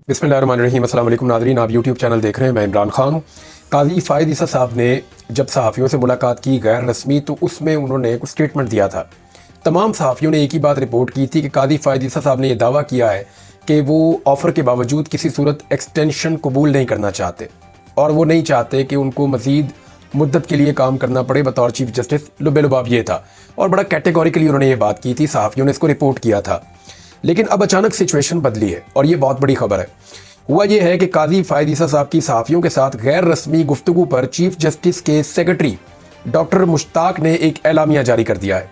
बिस्मिल्लाहिर्रहमानिर्रहीम। अस्सलाम वालेकुम नाज़रीन, आप यूट्यूब चैनल देख रहे हैं। मैं इमरान खान हूँ। काजी फ़ाइज़ ईसा साहब ने जब सहाफ़ियों से मुलाकात की गैर रस्मी, तो उसमें उन्होंने कुछ स्टेटमेंट दिया था। तमाम सहाफ़ियों ने एक ही बात रिपोर्ट की थी कि काजी फ़ाइज़ ईसा साहब ने यह दावा किया है कि वो ऑफ़र के बावजूद किसी सूरत एक्सटेंशन कबूल नहीं करना चाहते और वो नहीं चाहते कि उनको मज़ीद मुद्दत के लिए काम करना पड़े बतौर चीफ जस्टिस। लुबे-लुबाब ये था और बड़ा कैटेगोरिकली उन्होंने ये बात की थी, सहाफ़ियों ने इसको रिपोर्ट किया था। लेकिन अब अचानक सिचुएशन बदली है और ये बहुत बड़ी खबर है। हुआ ये है कि काजी फ़ाइज़ ईसा साहब की सहाफ़ियों के साथ गैर रस्मी गुफ्तगू पर चीफ जस्टिस के सेक्रेटरी डॉक्टर मुश्ताक ने एक एलामिया जारी कर दिया है।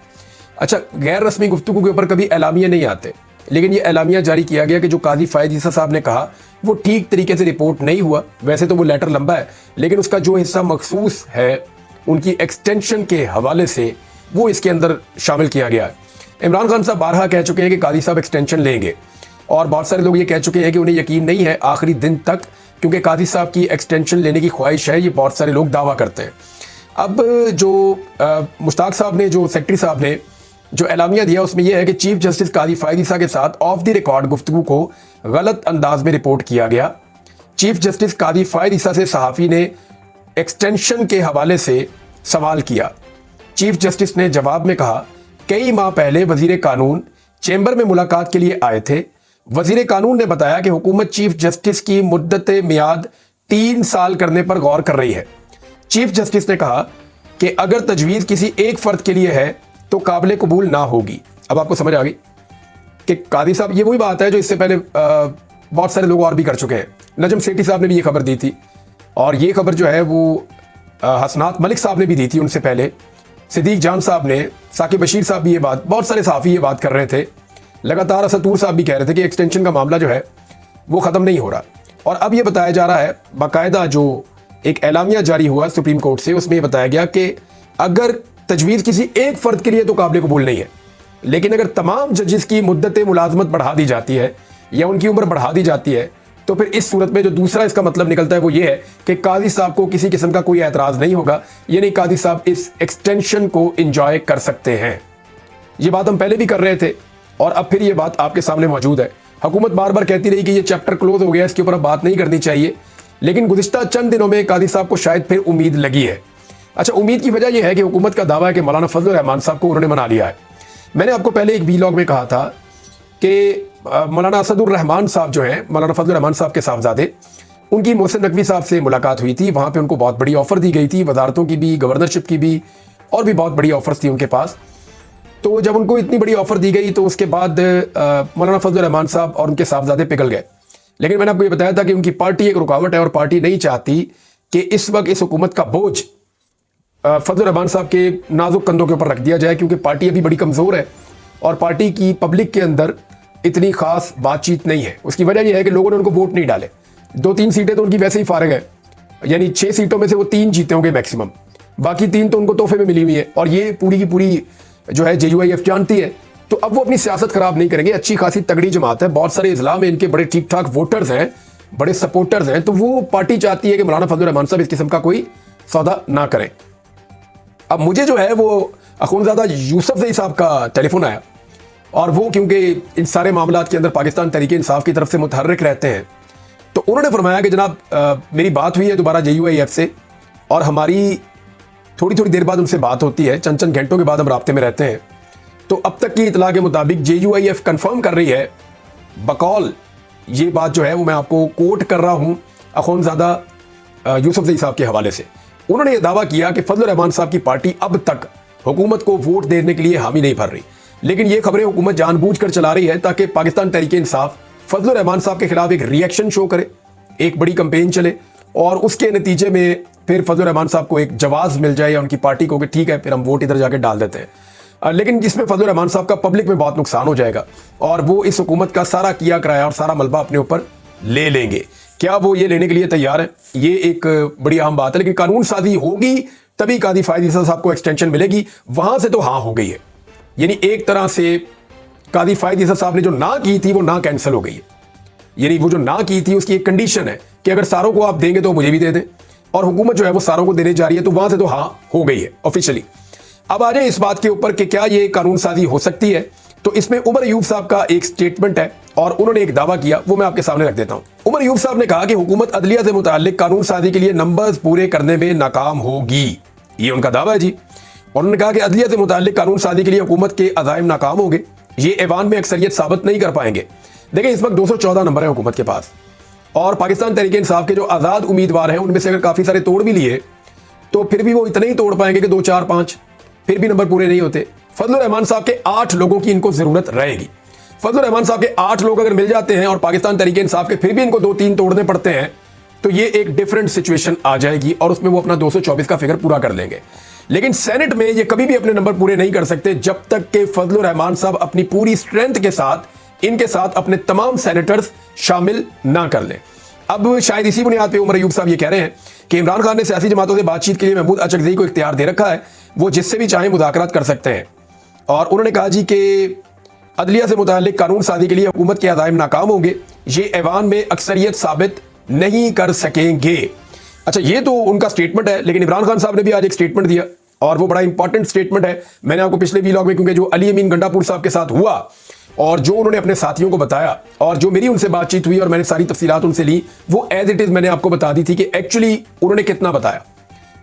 अच्छा, गैर रस्मी गुफ्तगू के ऊपर कभी एलामिया नहीं आते, लेकिन ये एलामिया जारी किया गया कि जो काजी फ़ाइज़ ईसा साहब ने कहा वो ठीक तरीके से रिपोर्ट नहीं हुआ। वैसे तो वो लेटर लंबा है, लेकिन उसका जो हिस्सा मखसूस है उनकी एक्सटेंशन के हवाले से वो इसके अंदर शामिल किया गया है। इमरान खान साहब बारहा कह चुके हैं कि काजी साहब एक्सटेंशन लेंगे और बहुत सारे लोग ये कह चुके हैं कि उन्हें यकीन नहीं है आखिरी दिन तक, क्योंकि काजी साहब की एक्सटेंशन लेने की ख्वाहिश है, ये बहुत सारे लोग दावा करते हैं। अब जो मुश्ताक साहब ने, जो सेक्रेटरी साहब ने जो एलामिया दिया, उसमें यह है कि चीफ जस्टिस काजी फ़ाइज़ ईसा के साथ ऑफ द रिकॉर्ड गुफ्तगू को गलत अंदाज में रिपोर्ट किया गया। चीफ जस्टिस काजी फ़ाइज़ ईसा से सहाफ़ी ने एक्सटेंशन के हवाले से सवाल किया। चीफ जस्टिस ने जवाब में कहा, कई माह पहले वजीर कानून चैम्बर में मुलाकात के लिए आए थे। वजीर कानून ने बताया कि हुकूमत चीफ जस्टिस की मुद्दत मियाद 3 साल करने पर गौर कर रही है। चीफ जस्टिस ने कहा कि अगर तजवीज़ किसी एक फ़र्द के लिए है तो काबिल कबूल ना होगी। अब आपको समझ आ गई कि कादी साहब, ये वही बात है जो इससे पहले बहुत सारे लोग और भी कर चुके हैं। नजम सेठी साहब ने भी ये खबर दी थी और ये खबर जो है वो हसनात मलिक साहब ने भी दी थी उनसे पहले, सिद्दीक जान साहब ने, साकिब बशीर साहब भी ये बात, बहुत सारे सहाफ़ी ये बात कर रहे थे। लगातार असतूर साहब भी कह रहे थे कि एक्सटेंशन का मामला जो है वो ख़त्म नहीं हो रहा। और अब ये बताया जा रहा है, बाकायदा जो एक एलामिया जारी हुआ सुप्रीम कोर्ट से, उसमें ये बताया गया कि अगर तजवीज़ किसी एक फ़र्द के लिए तो काबिल कबूल नहीं है, लेकिन अगर तमाम जजेस की मुद्दत मुलाजमत बढ़ा दी जाती है या उनकी उम्र बढ़ा दी जाती है, तो फिर इस सूरत में जो दूसरा इसका मतलब निकलता है वो ये है कि काजी साहब को किसी किस्म का कोई एतराज़ नहीं होगा, यानी काजी साहब इस एक्सटेंशन को इंजॉय कर सकते हैं। ये बात हम पहले भी कर रहे थे और अब फिर ये बात आपके सामने मौजूद है। हुकूमत बार बार कहती रही कि ये चैप्टर क्लोज हो गया, इसके ऊपर अब बात नहीं करनी चाहिए, लेकिन गुज़िश्ता चंद दिनों में काजी साहब को शायद फिर उम्मीद लगी है। अच्छा, उम्मीद की वजह यह है कि हुकूमत का दावा है कि मौलाना फजल रहमान साहब को उन्होंने मना लिया है। मैंने आपको पहले एक वीलॉग में कहा था कि मौलाना असदुर रहमान साहब जो हैं, मौलाना फजल रहमान साहब के साहबजादे, उनकी मोहसिन नकवी साहब से मुलाकात हुई थी। वहाँ पे उनको बहुत बड़ी ऑफ़र दी गई थी, वजारतों की भी, गवर्नरशिप की भी, और भी बहुत बड़ी ऑफ़र्स थी उनके पास। तो जब उनको इतनी बड़ी ऑफ़र दी गई तो उसके बाद मौलाना फजल रहमान साहब और उनके साहबजादे पिघल गए। लेकिन मैंने आपको ये बताया था कि उनकी पार्टी एक रुकावट है और पार्टी नहीं चाहती कि इस वक्त इस हुकूमत का बोझ फजल रहमान साहब के नाजुक कंधों के ऊपर रख दिया जाए, क्योंकि पार्टी अभी बड़ी कमज़ोर है और पार्टी की पब्लिक के अंदर इतनी खास बातचीत नहीं है। उसकी वजह यह है कि लोगों ने उनको वोट नहीं डाले। 2-3 सीटें तो उनकी वैसे ही फारिग है, यानी 6 सीटों में से वो 3 जीते होंगे मैक्सिमम, बाकी 3 तो उनको तोहफे में मिली हुई है और ये पूरी की पूरी जो है JUIF जानती है। तो अब वो अपनी सियासत खराब नहीं करेंगे। अच्छी खासी तगड़ी जमात है, बहुत सारे इस्लाम में इनके बड़े ठीक ठाक वोटर्स हैं, बड़े सपोर्टर्स हैं। तो वो पार्टी चाहती है कि मौलाना फजल रहमान साहब इस किस्म का कोई सौदा ना करें। अब मुझे जो है वो अखुनज़ादा यूसुफ ज़ई साहब का टेलीफोन आया और वो क्योंकि इन सारे मामलात के अंदर पाकिस्तान तहरीक इंसाफ की तरफ से मुतहर्रिक रहते हैं, तो उन्होंने फरमाया कि जनाब मेरी बात हुई है दोबारा JUIF से और हमारी थोड़ी थोड़ी देर बाद उनसे बात होती है, चंद चंद घंटों के बाद हम राब्ते में रहते हैं। तो अब तक की इतला के मुताबिक JUIF कंफर्म कर रही है बकौल, ये बात जो है वो मैं आपको कोट कर रहा हूँ अखुनज़ादा यूसुफ ज़ई साहब के हवाले से। उन्होंने ये दावा किया कि फजल रहमान साहब की पार्टी अब तक हुकूमत को वोट देने के लिए हामी नहीं भर रही, लेकिन ये खबरें हुकूमत जानबूझकर चला रही है ताकि पाकिस्तान तहरीक इंसाफ फजल रहमान साहब के खिलाफ एक रिएक्शन शो करे, एक बड़ी कंपेन चले और उसके नतीजे में फिर फजल रहमान साहब को एक जवाब मिल जाए या उनकी पार्टी को कि ठीक है फिर हम वोट इधर जाके डाल देते हैं। लेकिन जिसमें फजल रहमान साहब का पब्लिक में बहुत नुकसान हो जाएगा और वो इस हुकूमत का सारा किया कराया और सारा मलबा अपने ऊपर ले लेंगे। क्या वो ये लेने के लिए तैयार है? ये एक बड़ी अहम बात है। लेकिन कानून साजी होगी तभी काजी फ़ाइज़ ईसा साहब को एक्सटेंशन मिलेगी। वहां से तो हाँ हो गई है, यानी एक तरह से काजी फ़ाइज़ ईसा साहब ने जो ना की थी वो ना कैंसिल हो गई है। यानी वो जो ना की थी उसकी एक कंडीशन है कि अगर सारों को आप देंगे तो मुझे भी दे दें, और हुकूमत जो है वो सारों को देने जा रही है, तो वहां से तो हाँ हो गई है ऑफिशियली। अब आ जाए इस बात के ऊपर कि क्या ये कानून साजी हो सकती है। तो इसमें उमर अयूब साहब का एक स्टेटमेंट है और उन्होंने एक दावा किया, वो मैं आपके सामने रख देता हूं। उमर यूब साहब ने कहा कि हुकूमत अदलिया से मुताल्लिक कानून साजी के लिए नंबर्स पूरे करने में नाकाम होगी, ये उनका दावा है जी। और उन्होंने कहा कि अदलिया से मुताल्लिक कानून साजी के लिए हुकूमत के अज़ाइम नाकाम होंगे, ये ऐवान में अक्सरियत साबित नहीं कर पाएंगे। देखिए इस वक्त 214 नंबर है हुकूमत के पास, और पाकिस्तान तहरीक इंसाफ के जो आज़ाद उम्मीदवार हैं उनमें से अगर काफ़ी सारे तोड़ भी लिए तो फिर भी वो इतने ही तोड़ पाएंगे कि 2, 4, 5, फिर भी नंबर पूरे नहीं होते। फजलुर रहमान साहब के 8 लोगों की इनको जरूरत रहेगी। फजलुर रहमान साहब के 8 लोग अगर मिल जाते हैं और पाकिस्तान तहरीक इंसाफ के फिर भी इनको 2-3 तोड़ने पड़ते हैं तो ये एक डिफरेंट सिचुएशन आ जाएगी और उसमें वो अपना 224 का फिगर पूरा कर लेंगे। लेकिन सेनेट में ये कभी भी अपने नंबर पूरे नहीं कर सकते जब तक कि फजलुर रहमान साहब अपनी पूरी स्ट्रेंथ के साथ इनके साथ अपने तमाम सेनेटर्स शामिल ना कर लें। अब शायद इसी बुनियाद पे उमर अयूब साहब ये कह रहे हैं कि इमरान खान ने सियासी जमातों से बातचीत के लिए महमूद अचकज़ई को इख्तियार दे रखा है, वो जिससे भी चाहे मुज़ाकरात कर सकते हैं। और उन्होंने कहा जी कि अदलिया से मुताल्लिक कानून साजी के लिए हुकूमत के अज़ाइम नाकाम होंगे, ये ऐवान में अक्सरियत साबित नहीं कर सकेंगे। अच्छा, ये तो उनका स्टेटमेंट है, लेकिन इमरान खान साहब ने भी आज एक स्टेटमेंट दिया और वो बड़ा इंपॉर्टेंट स्टेटमेंट है। मैंने आपको पिछले व्लॉग में, क्योंकि जो अली अमीन गंडापुर साहब के साथ हुआ और जो उन्होंने अपने साथियों को बताया और जो मेरी उनसे बातचीत हुई और मैंने सारी तफसीलात उनसे ली, वो एज इट इज मैंने आपको बता दी थी कि एक्चुअली उन्होंने कितना बताया।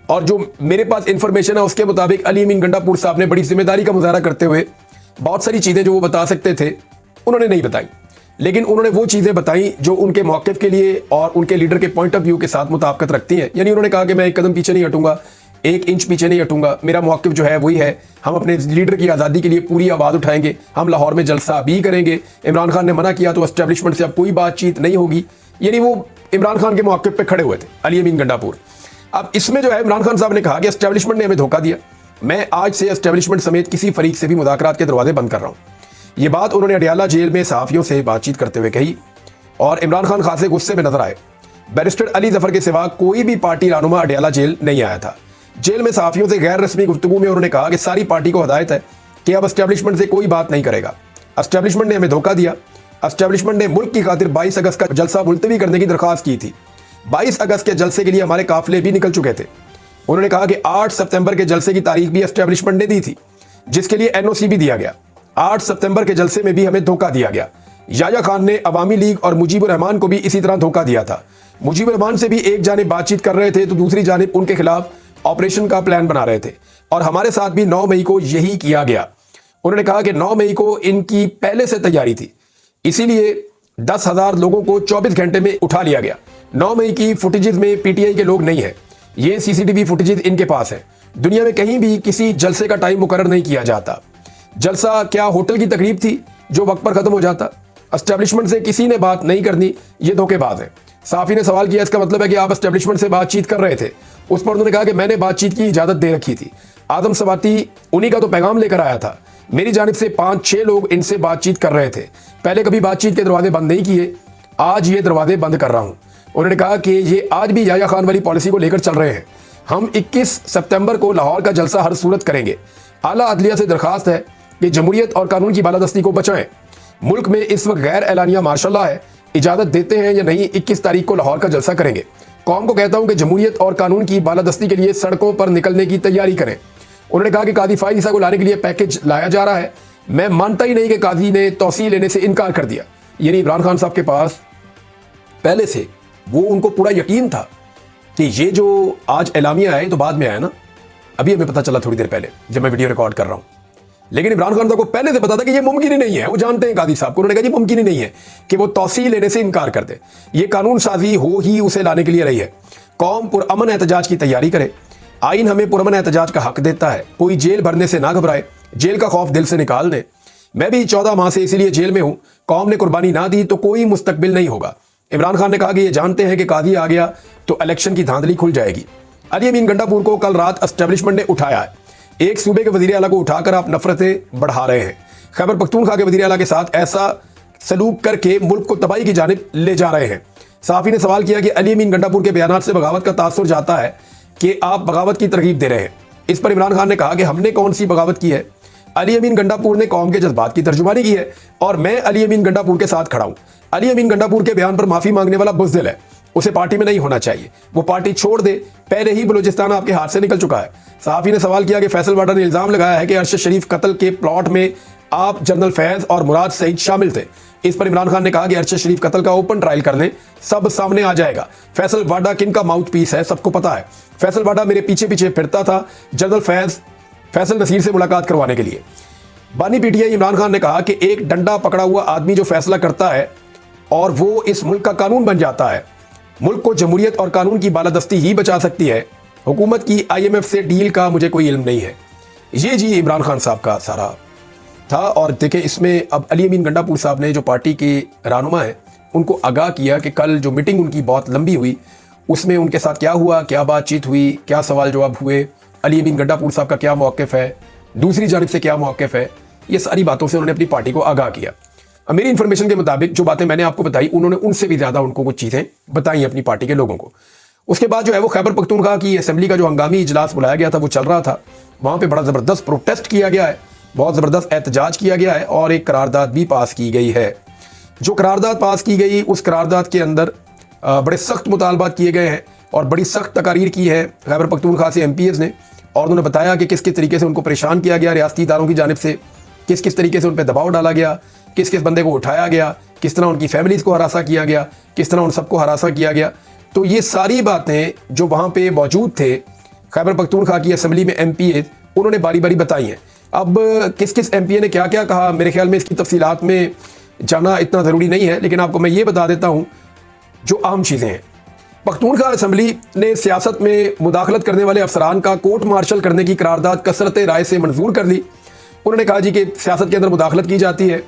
और जो मेरे पास इंफॉर्मेशन है उसके मुताबिक अली अमीन गंडापुर साहब ने बड़ी जिम्मेदारी का मुजाहरा करते हुए बहुत सारी चीज़ें जो वो बता सकते थे उन्होंने नहीं बताई, लेकिन उन्होंने वो चीज़ें बताई जो उनके मौक़िफ़ के लिए और उनके लीडर के पॉइंट ऑफ व्यू के साथ मुताबिकत रखती हैं। यानी उन्होंने कहा कि मैं 1 कदम पीछे नहीं हटूंगा, 1 इंच पीछे नहीं हटूंगा, मेरा मौक़िफ़ जो है वही है, हम अपने लीडर की आज़ादी के लिए पूरी आवाज़ उठाएंगे, हम लाहौर में जलसा भी करेंगे। इमरान खान ने मना किया तो एस्टेब्लिशमेंट से अब कोई बातचीत नहीं होगी। यानी वो इमरान खान के मौक़िफ़ पे खड़े हुए थे अली अमीन गंडापुर। अब इसमें जो है इमरान खान साहब ने कहा कि एस्टेब्लिशमेंट ने हमें धोखा दिया, मैं आज से एस्टेब्लिशमेंट समेत किसी फरीक से भी मुज़ाकरात के दरवाजे बंद कर रहा हूँ। ये बात उन्होंने अडियाला जेल में सहाफ़ियों से बातचीत करते हुए कही और इमरान खान खासे गुस्से में नजर आए। बैरिस्टर अली जफर के सिवा कोई भी पार्टी रहनुमा अडियाला जेल नहीं आया था। जेल में सहाफ़ियों से गैर रस्मी गुफ्तगू में उन्होंने कहा कि सारी पार्टी को हदायत है कि अब एस्टेब्लिशमेंट से कोई बात नहीं करेगा, एस्टेब्लिशमेंट ने हमें धोखा दिया। एस्टेब्लिशमेंट ने मुल्क की खातिर 22 अगस्त का जलसा मुलतवी करने की दरख्वास्त की थी। 22 अगस्त के जलसे के लिए हमारे काफिले भी निकल चुके थे। उन्होंने कहा कि 8 सितंबर के जलसे की तारीख भी एस्टेब्लिशमेंट ने दी थी, जिसके लिए एनओसी भी दिया गया। 8 सितंबर के जलसे में भी हमें धोखा दिया गया। याया खान ने अवामी लीग और मुजीबुर रहमान को भी इसी तरह धोखा दिया था। मुजीबुर रहमान से भी एक जानिब बातचीत कर रहे थे तो दूसरी जानिब उनके खिलाफ ऑपरेशन का प्लान बना रहे थे, और हमारे साथ भी 9 मई को यही किया गया। उन्होंने कहा कि 9 मई को इनकी पहले से तैयारी थी, इसीलिए 10,000 लोगों को 24 घंटे में उठा लिया गया। 9 मई की फुटेजेस में पीटीआई के लोग नहीं है, ये सीसीटीवी फुटेजेस इनके पास है। दुनिया में कहीं भी किसी जलसे का टाइम मुकर्रर नहीं किया जाता। जलसा क्या होटल की तकरीब थी जो वक्त पर खत्म हो जाता? एस्टेब्लिशमेंट से किसी ने बात नहीं करनी, ये धोखेबाज है। साफी ने सवाल किया, इसका मतलब है कि आप एस्टेब्लिशमेंट से बातचीत कर रहे थे? उस पर उन्होंने कहा कि मैंने बातचीत की इजाजत दे रखी थी। आदम सवाती उन्हीं का तो पैगाम लेकर आया था। मेरी जानिब से 5-6 लोग इनसे बातचीत कर रहे थे। पहले कभी बातचीत के दरवाजे बंद नहीं किए, आज ये दरवाजे बंद कर रहा हूं। उन्होंने कहा कि ये आज भी याया खान वाली पॉलिसी को लेकर चल रहे हैं। हम 21 सितंबर को लाहौर का जलसा हर सूरत करेंगे। आला अदलिया से दरखास्त है कि जमहूरियत और कानून की बालादस्ती को बचाएं। मुल्क में इस वक्त गैर एलानिया मार्शल लॉ है, इजाजत देते हैं या नहीं 21 तारीख को लाहौर का जलसा करेंगे। कौम को कहता हूं कि जमहूरियत और कानून की बालादस्ती के लिए सड़कों पर निकलने की तैयारी करें। उन्होंने कहा कि कादी फाइज ईसा को लाने के लिए पैकेज लाया जा रहा है। मैं मानता ही नहीं कि कादी ने तौसीह लेने से इनकार कर दिया। यानी इमरान खान साहब के पास पहले से वो उनको पूरा यकीन था कि ये जो आज एलामिया है तो बाद में आया ना, अभी हमें पता चला थोड़ी देर पहले जब मैं वीडियो रिकॉर्ड कर रहा हूं। लेकिन इमरान खान साहब को पहले से पता था कि ये मुमकिन ही नहीं है। वो जानते हैं कादी साहब को, उन्होंने कहा जी मुमकिन ही नहीं है कि वो तौसीह लेने से इनकार कर दे। ये कानून साजी हो ही उसे लाने के लिए रही है। कौम पुरअमन एहतजाज की तैयारी करे। आइन हमें पुरअमन एहतजाज का हक देता है। कोई जेल भरने से ना घबराए, जेल का खौफ दिल से निकाल दे। मैं भी 14 माह से इसीलिए जेल में हूं। कौम ने कुर्बानी ना दी तो कोई मुस्तकबिल नहीं होगा। इमरान खान ने कहा कि ये जानते हैं कि कादी आ गया तो इलेक्शन की धांधली खुल जाएगी। अली अमीन गंडापुर को कल रात एस्टेब्लिशमेंट ने उठाया है। एक सूबे के वजीर आला को उठाकर आप नफरतें बढ़ा रहे हैं। खैबर पख्तूनख्वा के वजीर आला के साथ ऐसा सलूक करके मुल्क को तबाही की जानिब ले जा रहे हैं। साफी ने सवाल किया कि अली अमीन गंडापुर के बयानात से बगावत का तासुर जाता है कि आप बगावत की तरगीब दे रहे हैं। इस पर इमरान खान ने कहा कि हमने कौन सी बगावत की है? अली अमीन गंडापुर ने कौम के जज्बात की तर्जुमानी की है और मैं अली अमीन गंडापुर के साथ खड़ा हूं। अली अमीन गंडापुर के बयान पर माफी मांगने वाला बुज़दिल है, उसे पार्टी में नहीं होना चाहिए। वो पार्टी छोड़ दे, पहले ही बलूचिस्तान आपके हाथ से निकल चुका है। सहाफी ने सवाल किया कि फैसल वाडा ने इल्जाम लगाया है कि अरशद शरीफ कत्ल के प्लॉट में आप जनरल फैज और मुराद सईद शामिल थे। इस पर इमरान खान ने कहा कि अरशद शरीफ कत्ल का ओपन ट्रायल कर लें, सब सामने आ जाएगा। फैसल वाडा किन का माउथ पीस है, सबको पता है। फैसल वाडा मेरे पीछे पीछे फिरता था जनरल फैसल नसीर से मुलाकात करवाने के लिए। बानी पीटीआई इमरान खान ने कहा कि एक डंडा पकड़ा हुआ आदमी जो फैसला करता है और वो इस मुल्क का कानून बन जाता है, मुल्क को जमहूरियत और कानून की बालादस्ती ही बचा सकती है। हुकूमत की IMF से डील का मुझे कोई इल्म नहीं है। ये जी इमरान खान साहब का सारा था। और देखें, इसमें अब अली अमीन गंडापुर साहब ने, जो पार्टी के रहनुमा हैं, उनको आगाह किया कि कल जो मीटिंग उनकी बहुत लंबी हुई, उसमें उनके साथ क्या हुआ, क्या बातचीत हुई, क्या सवाल जवाब हुए, अली अमीन गंडापुर साहब का क्या मौक़िफ़ है, दूसरी जानिब से क्या मौक़िफ़ है, ये सारी बातों से उन्होंने अपनी पार्टी को आगाह किया। अब मेरी इन्फॉर्मेशन के मुताबिक जो बातें मैंने आपको बताई, उन्होंने उनसे भी ज़्यादा उनको कुछ चीज़ें बताई अपनी पार्टी के लोगों को। उसके बाद जो है वो खैबर पख्तूनख्वा की असेंबली का जो हंगामी इजलास बुलाया गया था वो चल रहा था। वहाँ पे बड़ा ज़बरदस्त प्रोटेस्ट किया गया है, बहुत ज़बरदस्त एहतजाज किया गया है और एक करारदाद भी पास की गई है। जो करारदाद पास की गई, उस करारदाद के अंदर बड़े सख्त मुतालबात किए गए हैं और बड़ी सख्त तकारीर की है खैबर पख्तूनख्वा से MPs ने। और उन्होंने बताया कि किस किस तरीके से उनको परेशान किया गया रियासती इदारों की जानिब से, किस किस तरीके से उन पर दबाव डाला गया, किस किस बंदे को उठाया गया, किस तरह उनकी फैमिलीज़ को हरासा किया गया, किस तरह उन सबको हरासा किया गया। तो ये सारी बातें जो वहाँ पे मौजूद थे खैबर पख्तूनख्वा की असेंबली में MPs, उन्होंने बारी बारी बताई हैं। अब किस किस MPA ने क्या क्या कहा, मेरे ख्याल में इसकी तफसीलात में जाना इतना ज़रूरी नहीं है, लेकिन आपको मैं ये बता देता हूँ जो अहम चीज़ें हैं। पख्तूनख्वा असेंबली ने सियासत में मुदाखलत करने वाले अफसरान का कोर्ट मार्शल करने की करारदाद कसरत राय से मंजूर कर ली। उन्होंने कहा जी कि सियासत के अंदर मुदाखलत की जाती है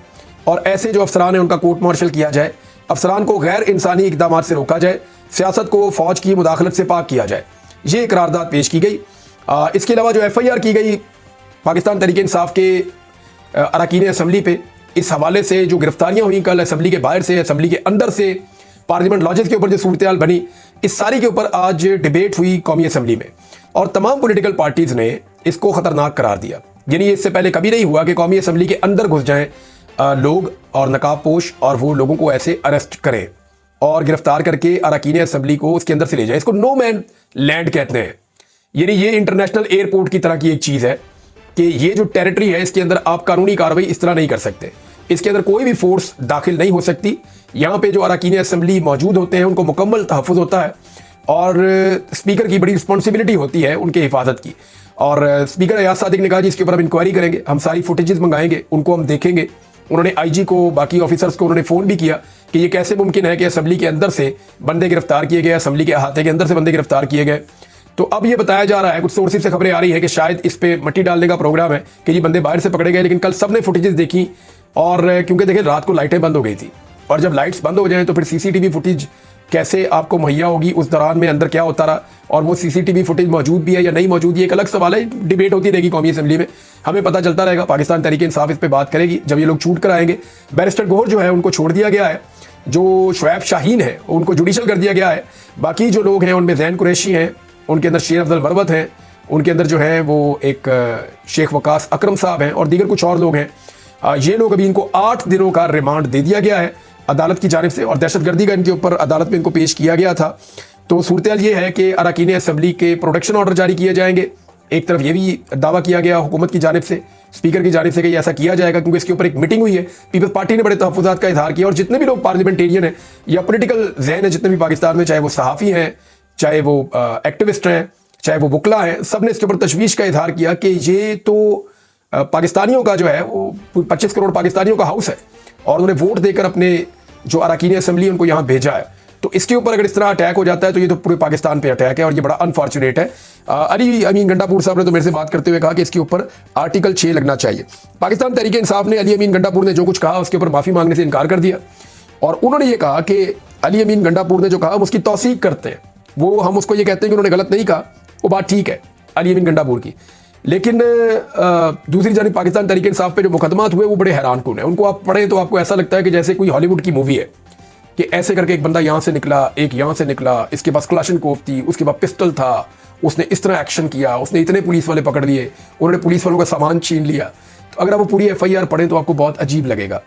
और ऐसे जो अफसरान हैं उनका कोर्ट मार्शल किया जाए, अफसरान को गैर इंसानी इकदाम से रोका जाए, सियासत को फ़ौज की मुदाखलत से पाक किया जाए। ये करारदाद पेश की गई। इसके अलावा जो FIR की गई पाकिस्तान तहरीक इंसाफ के अरकान असम्बली पे, इस हवाले से जो गिरफ्तारियां हुई कल असम्बली के बाहर से, असम्बली के अंदर से, पार्लियामेंट लॉजेस के ऊपर जो सूरत बनी, इस सारी के ऊपर आज डिबेट हुई कौमी असम्बली में और तमाम पॉलिटिकल पार्टीज़ ने इसको ख़तरनाक करार दिया। यानी इससे पहले कभी नहीं हुआ कि कौमी असम्बली के अंदर घुस जाएं लोग और नकाबपोश और वो लोगों को ऐसे अरेस्ट करें और गिरफ्तार करके अरकान असम्बली को उसके अंदर से ले जाए। इसको नो मैन लैंड कहते हैं। यानी ये इंटरनेशनल एयरपोर्ट की तरह की एक चीज़ है कि ये जो टेरिटरी है, इसके अंदर आप कानूनी कार्रवाई इस तरह नहीं कर सकते, इसके अंदर कोई भी फोर्स दाखिल नहीं हो सकती। यहाँ पे जो अरकान असम्बली मौजूद होते हैं उनको मुकम्मल तहफ़्फ़ुज़ होता है और स्पीकर की बड़ी रिस्पॉन्सिबिलिटी होती है उनके हिफाजत की। और स्पीकर अयाज सादिक ने कहा जी इसके ऊपर हम इंक्वायरी करेंगे, हम सारी फुटेजेस मंगाएंगे, उनको हम देखेंगे। उन्होंने IG को, बाकी ऑफिसर्स को उन्होंने फ़ोन भी किया कि ये कैसे मुमकिन है कि असम्बली के अंदर से बंदे गिरफ्तार किए गए, असम्बली के अहाते के अंदर से बंदे गिरफ्तार किए गए। तो अब ये बताया जा रहा है, कुछ सोर्सेज से खबरें आ रही है कि शायद इस पे मट्टी डालने का प्रोग्राम है कि ये बंदे बाहर से पकड़े गए। लेकिन कल सब ने फुटेजेस देखी और क्योंकि देखें रात को लाइटें बंद हो गई थी और जब लाइट्स बंद हो जाएं तो फिर CCTV फुटेज कैसे आपको मुहैया होगी, उस दौरान में अंदर क्या होता रहा और वो CCTV फुटेज मौजूद भी है या नहीं मौजूद, ये एक अलग सवाल है। डिबेट होती रहेगी कौमी असम्बली में, हमें पता चलता रहेगा। पाकिस्तान तहरीक इंसाफ इस पर बात करेगी जब ये लोग छूट कर आएंगे। बैरिस्टर गौहर जो है उनको छोड़ दिया गया है, जो शुएब शाहीन है उनको जुडिशल कर दिया गया है। बाकी जो लोग हैं उनमें जैन कुरैशी हैं, उनके अंदर शेर अफजल मरवत हैं, उनके अंदर जो है वो एक शेख वकास अकरम साहब हैं और दीगर कुछ और लोग हैं। ये लोग अभी इनको 8 दिनों का रिमांड दे दिया गया है अदालत की जानिब से और दहशतगर्दी का इनके ऊपर अदालत में इनको पेश किया गया था। तो सूरत ये है कि अरकान असम्बली के प्रोटेक्शन ऑर्डर जारी किए जाएंगे। एक तरफ ये भी दावा किया गया हुकूमत की जानिब से, स्पीकर की जानिब से कि ऐसा किया जाएगा क्योंकि इसके ऊपर एक मीटिंग हुई है। पीपल्स पार्टी ने बड़े तहफ़्फ़ुज़ात का इजहार किया और जितने भी लोग पार्लियामेंटेरियन हैं या पोलिटिकल जहन है जितने भी पाकिस्तान में, चाहे वो सहाफ़ी हैं, चाहे वो एक्टिविस्ट हैं, चाहे वो वकला हैं, सब ने इसके ऊपर तशवीश का इजहार किया कि ये तो पाकिस्तानियों का जो है वो 25 करोड़ पाकिस्तानियों का हाउस है और उन्होंने वोट देकर अपने जो अरकान असम्बली उनको यहाँ भेजा है। तो इसके ऊपर अगर इस तरह अटैक हो जाता है तो ये तो पूरे पाकिस्तान पे अटैक है और ये बड़ा अनफॉर्चुनेट है। अली अमीन गंडापुर साहब ने तो मेरे से बात करते हुए कहा कि इसके ऊपर आर्टिकल 6 लगना चाहिए। पाकिस्तान तहरीक इंसाफ ने अली अमीन गंडापुर ने जो कुछ कहा उसके ऊपर माफ़ी मांगने से इनकार कर दिया और उन्होंने ये कहा कि अली अमीन गंडापुर ने जो कहा हम उसकी तौसीक करते हैं, वो हम उसको ये कहते हैं कि उन्होंने गलत नहीं कहा, वो बात ठीक है अली अमीन गंडापुर की। लेकिन दूसरी जानिब पाकिस्तान तहरीक इंसाफ पे जो मुकदमात हुए वो बड़े हैरान कुन है। उनको आप पढ़ें तो आपको ऐसा लगता है कि जैसे कोई हॉलीवुड की मूवी है कि ऐसे करके एक बंदा यहाँ से निकला, एक यहाँ से निकला, इसके पास क्लाशनकोफ थी, उसके पास पिस्टल था, उसने इस तरह एक्शन किया, उसने इतने पुलिस वाले पकड़ लिए, उन्होंने पुलिस वालों का सामान छीन लिया। तो अगर आप वो पूरी FIR पढ़ें तो आपको बहुत अजीब लगेगा।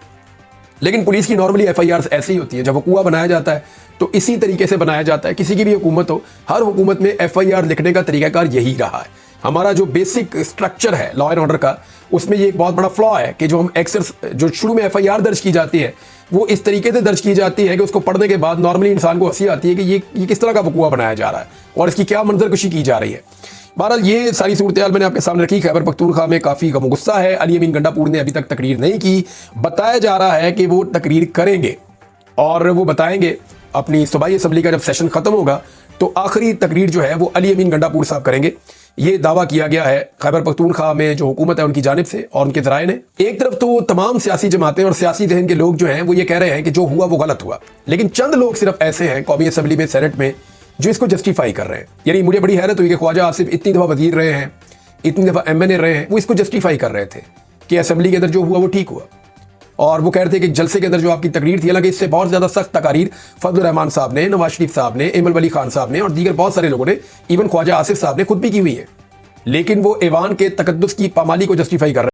लेकिन पुलिस की नॉर्मली FIR ऐसी ही होती है, जब हुकूआ बनाया जाता है तो इसी तरीके से बनाया जाता है। किसी की भी हुकूमत हो, हर हुकूमत में FIR लिखने का तरीकाकार यही रहा है। हमारा जो बेसिक स्ट्रक्चर है लॉ एंड ऑर्डर का, उसमें ये एक बहुत बड़ा फ्लॉ है कि जो हम जो शुरू में FIR दर्ज की जाती है वो इस तरीके से दर्ज की जाती है कि उसको पढ़ने के बाद नॉर्मली इंसान को हंसी आती है कि ये किस तरह का वकूआ बनाया जा रहा है और इसकी क्या मंजरकशी की जा रही है। बहरहाल ये सारी सूरत हाल मैंने आपके सामने रखी। खैबर पख्तूनख्वा में काफ़ी गम गुस्सा है। अली अमीन गंडापुर ने अभी तक तकरीर नहीं की। बताया जा रहा है कि वो तकरीर करेंगे और वो बताएंगे अपनी सूबाई असम्बली का जब सेशन खत्म होगा तो आखिरी तकरीर जो है वो अली अमीन गंडापुर साहब करेंगे। ये दावा किया गया है खैबर पख्तूनख्वा में जो हुकूमत है उनकी जानिब से और उनके ज़राए ने। एक तरफ तो तमाम सियासी जमातें और सियासी जहन के लोग जो हैं वो ये कह रहे हैं कि जो हुआ वो गलत हुआ, लेकिन चंद लोग सिर्फ ऐसे हैं कौमी असम्बली में, सेनेट में, जो इसको जस्टिफाई कर रहे हैं। यानी मुझे बड़ी हैरत हुई कि ख्वाजा आसिफ इतनी दफ़ा वजीर रहे हैं, इतनी दफ़ा MNA रहे हैं, वो इसको जस्टिफाई कर रहे थे कि असम्बली के अंदर जो हुआ वो ठीक हुआ। और वो कह रहे थे कि जलसे के अंदर जो आपकी तकरीर थी, हालांकि इससे बहुत ज़्यादा सख्त तकारीर फजल रहमान साहब ने, नवाज शरीफ साहब ने, एमल वली खान साहब ने और दीगर बहुत सारे लोगों ने, इवन ख्वाजा आसिफ साहब ने खुद भी की हुई है, लेकिन वो ऐवान के तकद्दुस की पामाली को जस्टिफाई कर रहे हैं।